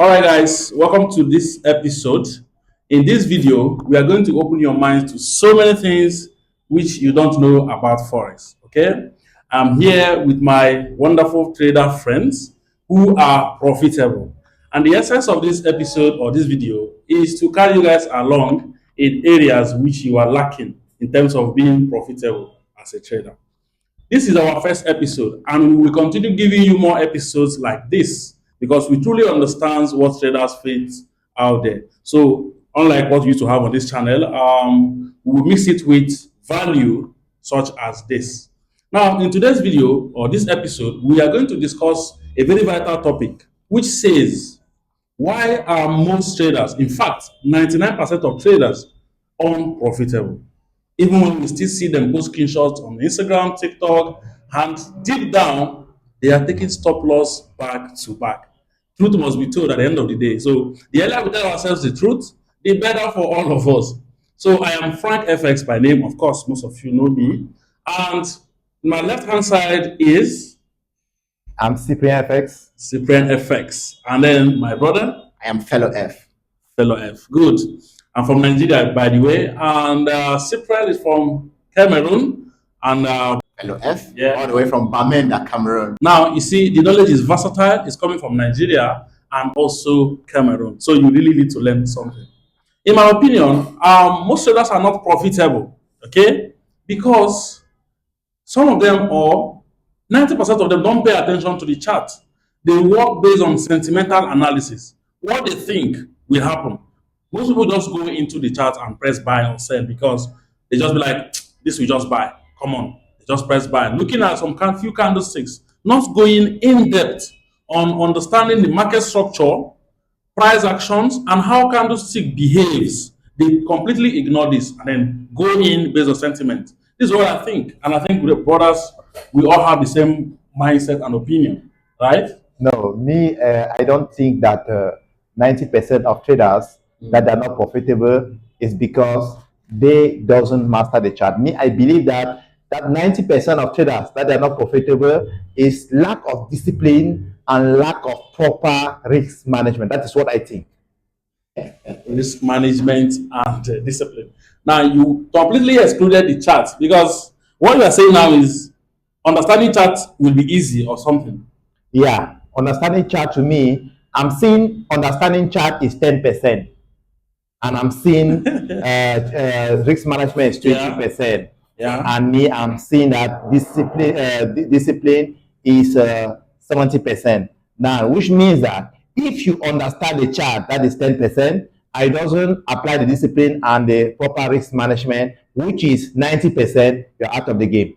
All right, guys, welcome to this episode. In this video, we are going to open your minds to so many things which you don't know about Forex. Okay, I'm here with my wonderful trader friends who are profitable. And the essence of this episode or this video is to carry you guys along in areas which you are lacking in terms of being profitable as a trader. This is our first episode, and we will continue giving you more episodes like this because we truly understand what traders face out there. So, unlike what we used to have on this channel, we will mix it with value such as this. Now, in today's video or this episode, we are going to discuss a very vital topic which says why are most traders, in fact, 99% of traders, unprofitable? Even when we still see them post screenshots on Instagram, TikTok, and deep down, they are taking stop loss back to back. Truth must be told at the end of the day. So the earlier we tell ourselves the truth, the better for all of us. So I am Frank FX by name. Of course, most of you know me. And my left hand side is I'm Cyprian FX. Cyprian FX. And then my brother, I am Fellow F. Fellow F. Good. I'm from Nigeria, by the way. And Cyprian is from Cameroon. And Fellow F, Yeah. all the way from Bamenda, Cameroon. now, you see, the knowledge is versatile. It's coming from Nigeria and also Cameroon. So you really need to learn something. In my opinion, most traders are not profitable, okay? Because some of them, or 90% of them, don't pay attention to the chart. They work based on sentimental analysis. What they think will happen. Most people just go into the chart and press buy or sell because they just be like, this will just buy. Come on. They just press buy. Looking at some few candlesticks, not going in depth on understanding the market structure, price actions, and how candlestick behaves. They completely ignore this and then go in based on sentiment. This is what I think. And I think the brothers, we all have the same mindset and opinion, right? No, I don't think that 90% of traders that are not profitable is because they doesn't master the chart. I believe that 90% of traders that are not profitable is lack of discipline and lack of proper risk management. That is what I think. Risk management and discipline. Now, you completely excluded the chart because what you are saying now is understanding chart will be easy or something. Yeah, understanding chart to me, I'm seeing understanding chart is 10%, and I'm seeing risk management is 20%. Yeah. And I'm seeing that discipline is 70%. Now, which means that if you understand the chart, that is 10%, I doesn't apply the discipline and the proper risk management, which is 90%, you're out of the game.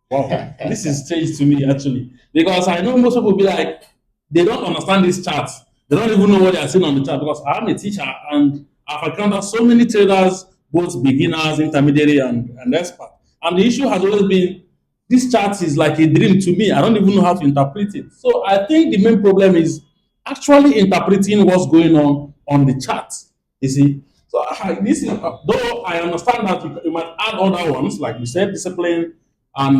Wow, this is strange to me actually because I know most people will be like, they don't understand this chart. They don't even know what they are seeing on the chart because I'm a teacher and I've encountered so many traders, both beginners, intermediary, and expert. And the issue has always been this chart is like a dream to me. I don't even know how to interpret it. So I think the main problem is actually interpreting what's going on the chart. You see, so this is though I understand that you might add other ones like you said, discipline and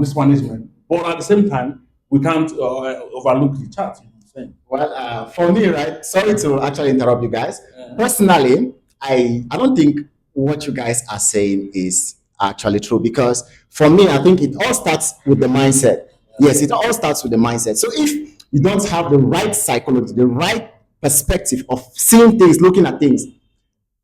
mismanagement, but at the same time we can't overlook the chart. You know what I'm saying? Well, for me, right, sorry to actually interrupt you guys. Yeah. Personally, I don't think what you guys are saying is actually true because for me, I think it all starts with the mindset. Yes, it all starts with the mindset. So if you don't have the right psychology, the right perspective of seeing things, looking at things,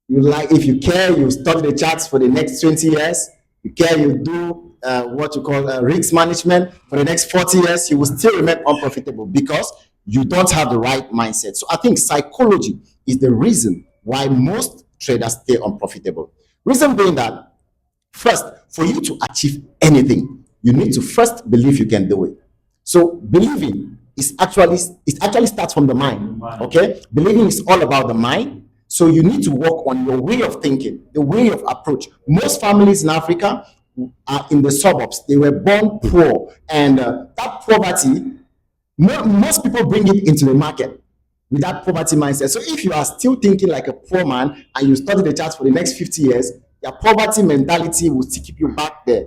if you care, you study the charts for the next 20 years. You care, you do what you call risk management for the next 40 years, you will still remain unprofitable because you don't have the right mindset. So I think psychology is the reason why most traders stay unprofitable. Reason being that, first, for you to achieve anything, you need to first believe you can do it. So believing it actually starts from the mind. Okay, believing is all about the mind. So you need to work on your way of thinking, the way of approach. Most families in Africa are in the suburbs. They were born poor, and that poverty, most people bring it into the market with that poverty mindset. So if you are still thinking like a poor man and you study the charts for the next 50 years, the poverty mentality will still keep you back there.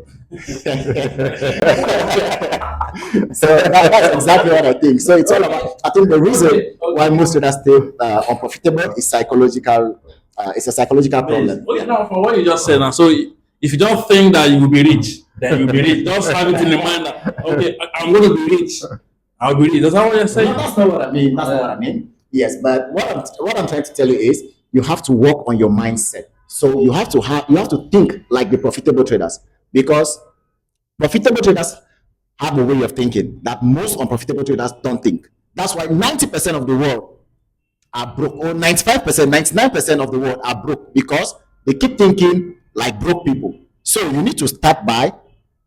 So that's exactly what I think. So it's all about. I think the reason why most traders stay unprofitable is psychological. It's a psychological problem. Okay, now for what you just said, now, so if you don't think that you will be rich, then you'll be rich. Just have it in the mind that okay, I'm going to be rich. I'll be rich. That's not what you're saying. No, that's not what I mean. That's not what I mean. Yes, but what I'm trying to tell you is you have to work on your mindset. So you have to think like the profitable traders, because profitable traders have a way of thinking that most unprofitable traders don't think. That's why 90% of the world are broke, or 95%, 99% of the world are broke, because they keep thinking like broke people. So you need to start by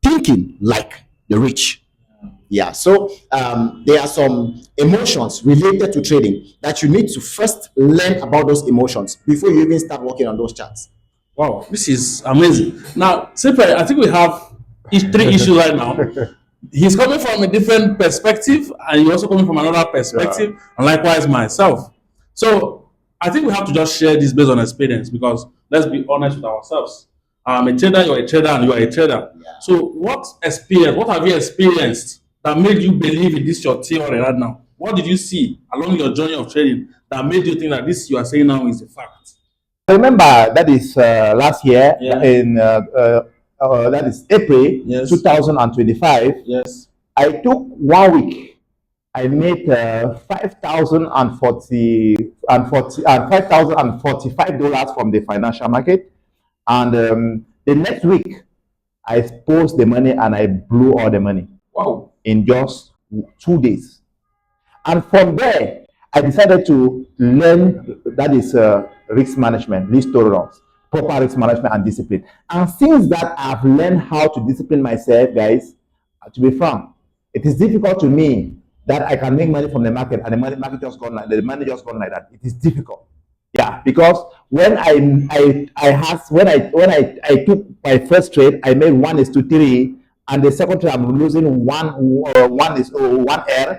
thinking like the rich. Yeah. So there are some emotions related to trading that you need to first learn about those emotions before you even start working on those charts. Wow, this is amazing. Now, Sepe, I think we have three issues right now. He's coming from a different perspective, and you're also coming from another perspective, and likewise myself. So I think we have to just share this based on experience, because let's be honest with ourselves. I'm a trader, you're a trader, and you are a trader. Yeah. So what have you experienced that made you believe in this your theory right now? What did you see along your journey of trading that made you think that this you are saying now is a fact? I remember that is last year Yeah. in that is April Yes. 2025. Yes. I took 1 week. I made $5,045 from the financial market, and the next week I exposed the money and I blew all the money. Wow. In just 2 days. And from there, I decided to learn that is risk management, risk tolerance, proper risk management and discipline. And since that, I've learned how to discipline myself, guys. To be frank, it is difficult to me that I can make money from the market and the money just gone like that. It is difficult. Yeah, because when I took my first trade, I made 1:3, and the second trade I'm losing one R,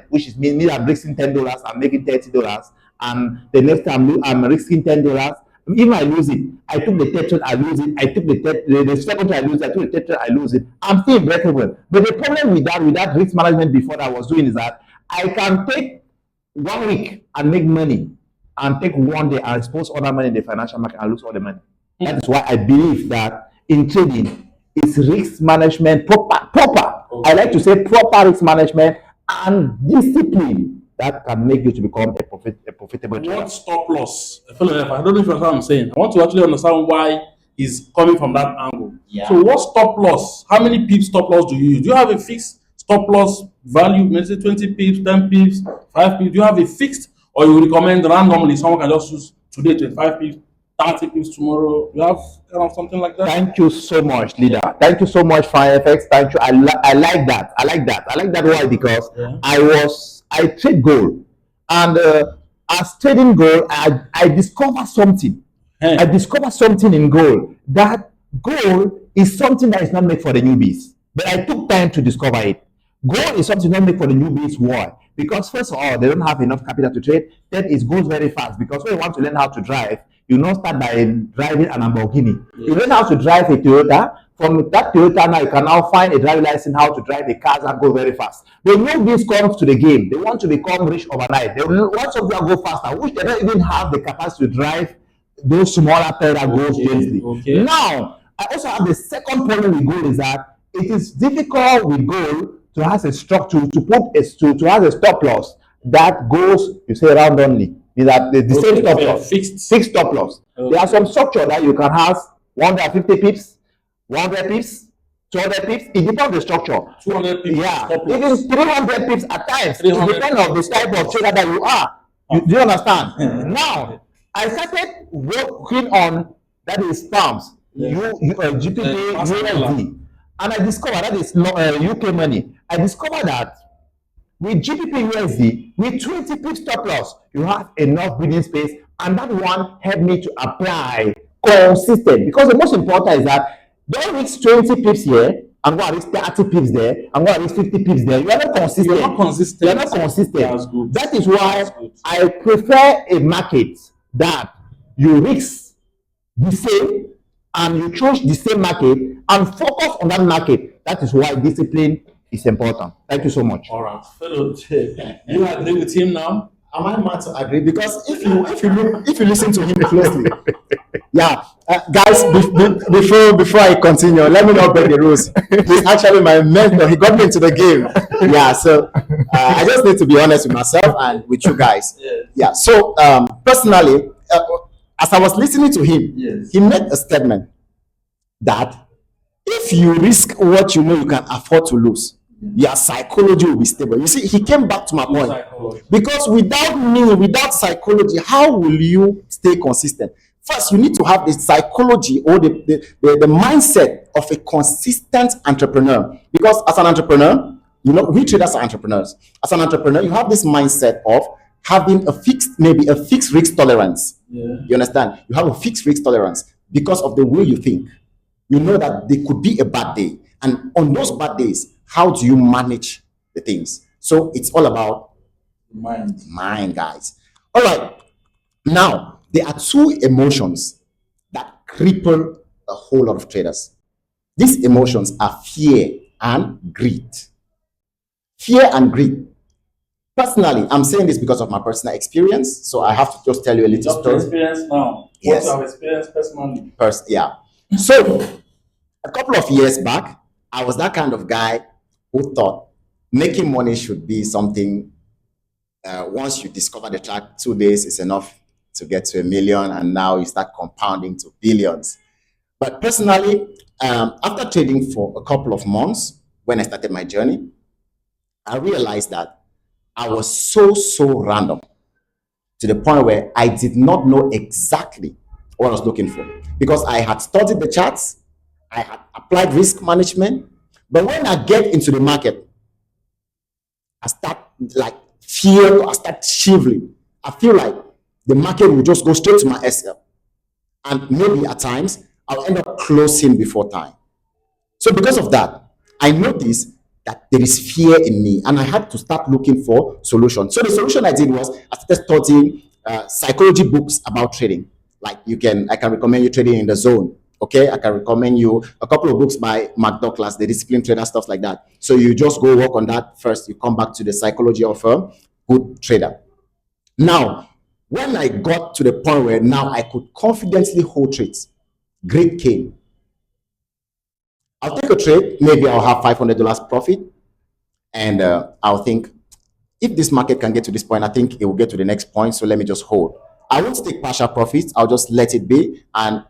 which is me I'm risking $10, I'm making $30, and the next time I'm risking $10. Even I lose it, I took the third trade, I lose it. I took the second trade, I lose it. I took the third trade, I lose it. I'm still breakable. But the problem with that risk management before that I was doing is that I can take 1 week and make money, and take 1 day and expose all that money in the financial market and lose all the money. That is why I believe that in trading, it's risk management proper. Okay. I like to say proper risk management and discipline that can make you to become a profitable trader. What stop loss? I don't know if you understand what I'm saying. I want to actually understand why he's coming from that angle. Yeah. So what stop loss? How many pips stop loss do you use? Do you have a fixed stop loss value? Maybe 20 pips, 10 pips, 5 pips. Do you have a fixed, or you recommend randomly someone can just use today 25 pips, 30 pips tomorrow? You have kind of something like that? Thank you so much, leader. Thank you so much, FireFX. Thank you. I like that. I like that. Why? Because I trade gold, and as trading gold, I discovered something. Hey. I discovered something in gold, that gold is something that is not made for the newbies. But I took time to discover it. Gold is something not made for the newbies. Why? Because first of all, they don't have enough capital to trade. Then it goes very fast, because when you want to learn how to drive, you don't start by driving a Lamborghini. You learn how to drive a Toyota. From that Toyota, now you can now find a driving license how to drive a car that go very fast. The newbies comes to the game. They want to become rich overnight. They want something that go faster, which they don't even have the capacity to drive those smaller cars that goes gently. Okay. Now, I also have the second problem with gold is that it is difficult with gold to have a structure to have a stop loss that goes, you say, round only. Is that the same stop loss, fixed stop loss. Okay. There are some structure that you can have 150 pips, 100 pips, 200 pips. It depends on the structure. 200 pips. Yeah, even 300 pips at times. It depends on the type of trader that you are. Do you understand? Now, I started working on that is pounds, GPP, USD, and I discovered that is UK money. I discovered that with GPP USD, with 20 pips stop loss, you have enough breathing space, and that one helped me to apply consistent. Because the most important is that don't reach 20 pips here and go and reach 30 pips there and go and reach 50 pips there. You are not consistent. You're not consistent. You're not consistent. That's good. That is why I prefer a market that you risk the same and you choose the same market and focus on that market. That is why discipline is important. Thank you so much. All right, fellow, you agree with him now? Am I mad to agree? Because if you listen to him closely, yeah, guys, before I continue, let me not break the rules. He's actually my mentor. He got me into the game. Yeah, so I just need to be honest with myself and with you guys. Yeah. So personally, as I was listening to him, he made a statement that if you risk what you know you can afford to lose, your psychology will be stable. You see, he came back to my point. Because without psychology, how will you stay consistent? First, you need to have the psychology or the mindset of a consistent entrepreneur. Because as an entrepreneur, you know, we traders are entrepreneurs. As an entrepreneur, you have this mindset of having a fixed risk tolerance. You understand? You have a fixed risk tolerance because of the way you think. You know that there could be a bad day. And on those bad days, how do you manage the things? So it's all about mind, guys. All right. Now, there are two emotions that cripple a whole lot of traders. These emotions are fear and greed. Fear and greed. Personally, I'm saying this because of my personal experience. So I have to just tell you a little story. Experience now. Yes. What you have experienced personally. Yeah. So a couple of years back, I was that kind of guy who thought making money should be something. Once you discover the track, 2 days is enough to get to $1 million, and now you start compounding to billions. But personally, after trading for a couple of months, when I started my journey, I realized that I was so random to the point where I did not know exactly what I was looking for, because I had studied the charts, I had applied risk management, but when I get into the market, I start shivering. I feel like the market will just go straight to my SL, and maybe at times I'll end up closing before time. So because of that, I noticed that there is fear in me, and I had to start looking for solutions. So the solution I did was I started studying psychology books about trading. Like I can recommend you Trading in the Zone. Okay, I can recommend you a couple of books by Mark Douglas, the discipline trader, stuff like that. So you just go work on that first. You come back to the psychology of a good trader. Now, when I got to the point where now I could confidently hold trades, greed came. I'll take a trade, maybe I'll have $500 profit, and I'll think, if this market can get to this point, I think it will get to the next point, so let me just hold. I won't take partial profits, I'll just let it be, and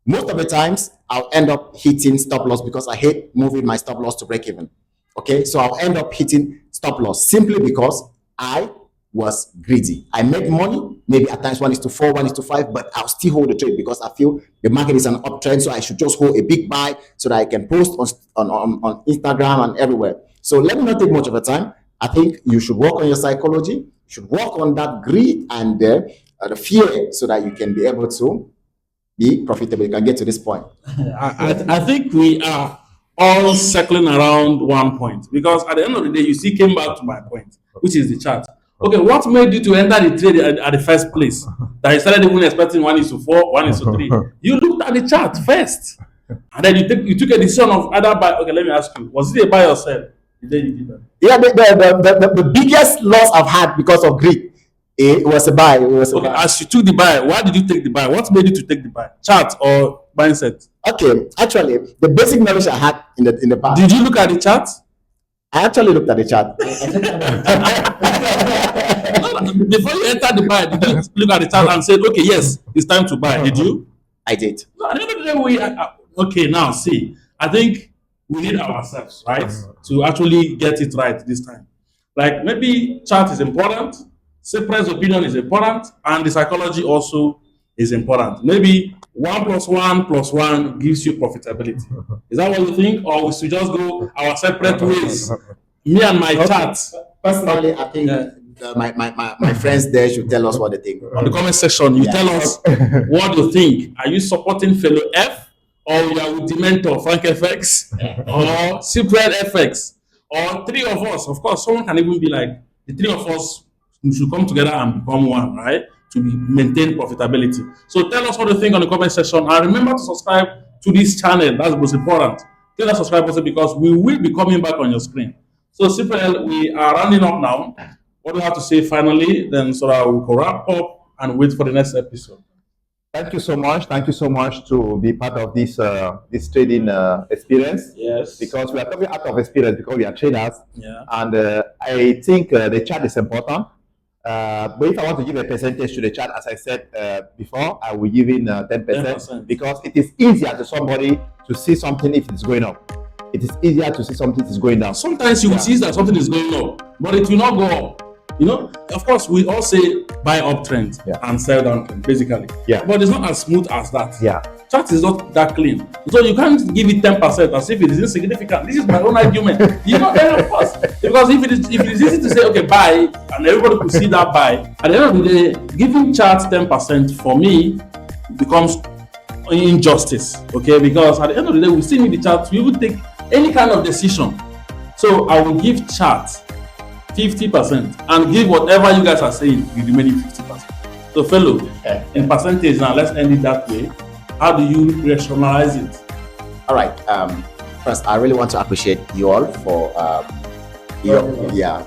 most of the times, I'll end up hitting stop loss because I hate moving my stop loss to break even. Okay, so I'll end up hitting stop loss simply because I was greedy. I made money, maybe at times 1:4, 1:5, but I'll still hold the trade because I feel the market is an uptrend, so I should just hold a big buy so that I can post on Instagram and everywhere. So let me not take much of a time. I think you should work on your psychology, you should work on that greed and the fear so that you can be able to be profitable. You can get to this point. I think we are all circling around one point, because at the end of the day, you see, came back to my point, which is the chart. Okay, what made you to enter the trade at the first place? That you started even expecting 1:4, 1:3. You looked at the chart first, and then you took a decision of either buy. Okay, let me ask you: was it a buy or sell? The day you did that? Yeah, the biggest loss I've had because of greed. It was a buy. Okay, as you took the buy, why did you take the buy? What made you to take the buy? Chart or mindset? Okay, actually, the basic knowledge I had in the past. Did you look at the chart? I actually looked at the chart. Before you entered the buy, did you look at the chart and said, okay, yes, it's time to buy? Did you? I did. No, at the end of the day, okay, now see, I think we need ourselves, right, to actually get it right this time. Like maybe chart is important, separate opinion is important, and the psychology also is important. Maybe 1 + 1 + 1 gives you profitability. Is that what you think, or we should just go our separate ways? Me and my chart. Personally, I think my friends there should tell us what they think. On the comment section, you tell us what you think. Are you supporting fellow F, or you are with the mentor Frank FX, or separate FX, or three of us? Of course, someone can even be like, the three of us should come together and become one, right? To maintain profitability. So tell us what you think on the comment section, and remember to subscribe to this channel. That's the most important. Click that subscribe button because we will be coming back on your screen. So, Cyprian, we are rounding up now. What do you have to say finally? Then, so that we can wrap up and wait for the next episode. Thank you so much. Thank you so much to be part of this this trading experience. Yes. Because we are talking out of experience because we are traders. Yeah. And I think the chart is important. But if I want to give a percentage to the chart, as I said before, I will give in 10%, 10%, because it is easier to somebody to see something if it's going up. It is easier to see something is going down. Sometimes you will see that something is going up, but it will not go up. You know, of course, we all say buy uptrend and sell downtrend, basically. Yeah. But it's not as smooth as that. Yeah. Chart is not that clean. So you can't give it 10% as if it is insignificant. This is my own argument. You know, then of course, because if it is easy to say, okay, buy, and everybody could see that buy, at the end of the day, giving chart 10% for me becomes injustice. Okay, because at the end of the day, we still need the chart to even take any kind of decision. So I will give chart 50% and give whatever you guys are saying the remaining 50%. So, fellow, in percentage now, let's end it that way. How do you rationalize it? All right. First, I really want to appreciate you all for you are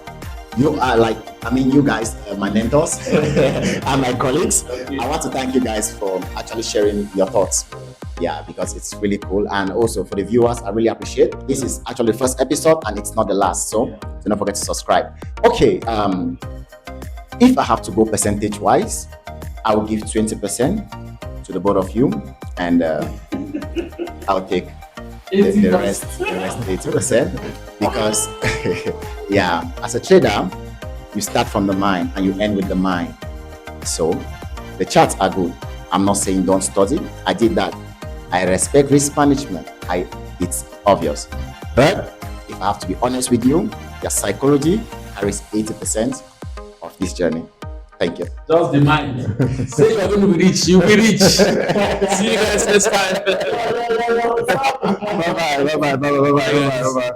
you guys are my mentors and my colleagues. I want to thank you guys for actually sharing your thoughts. Yeah, because it's really cool. And also for the viewers, I really appreciate. This is actually the first episode and it's not the last. So do not forget to subscribe. Okay. If I have to go percentage wise, I will give 20% to the both of you, and I'll take the rest 80%, because yeah, as a trader, you start from the mind and you end with the mind. So the charts are good. I'm not saying don't study. I did that. I respect risk management. It's obvious. But if I have to be honest with you, your psychology carries 80% of this journey. Thank you. Just the mind. Say you're going to be rich, you'll be rich. See you guys next time. Bye bye. Bye bye. Bye bye. Bye bye. Bye bye.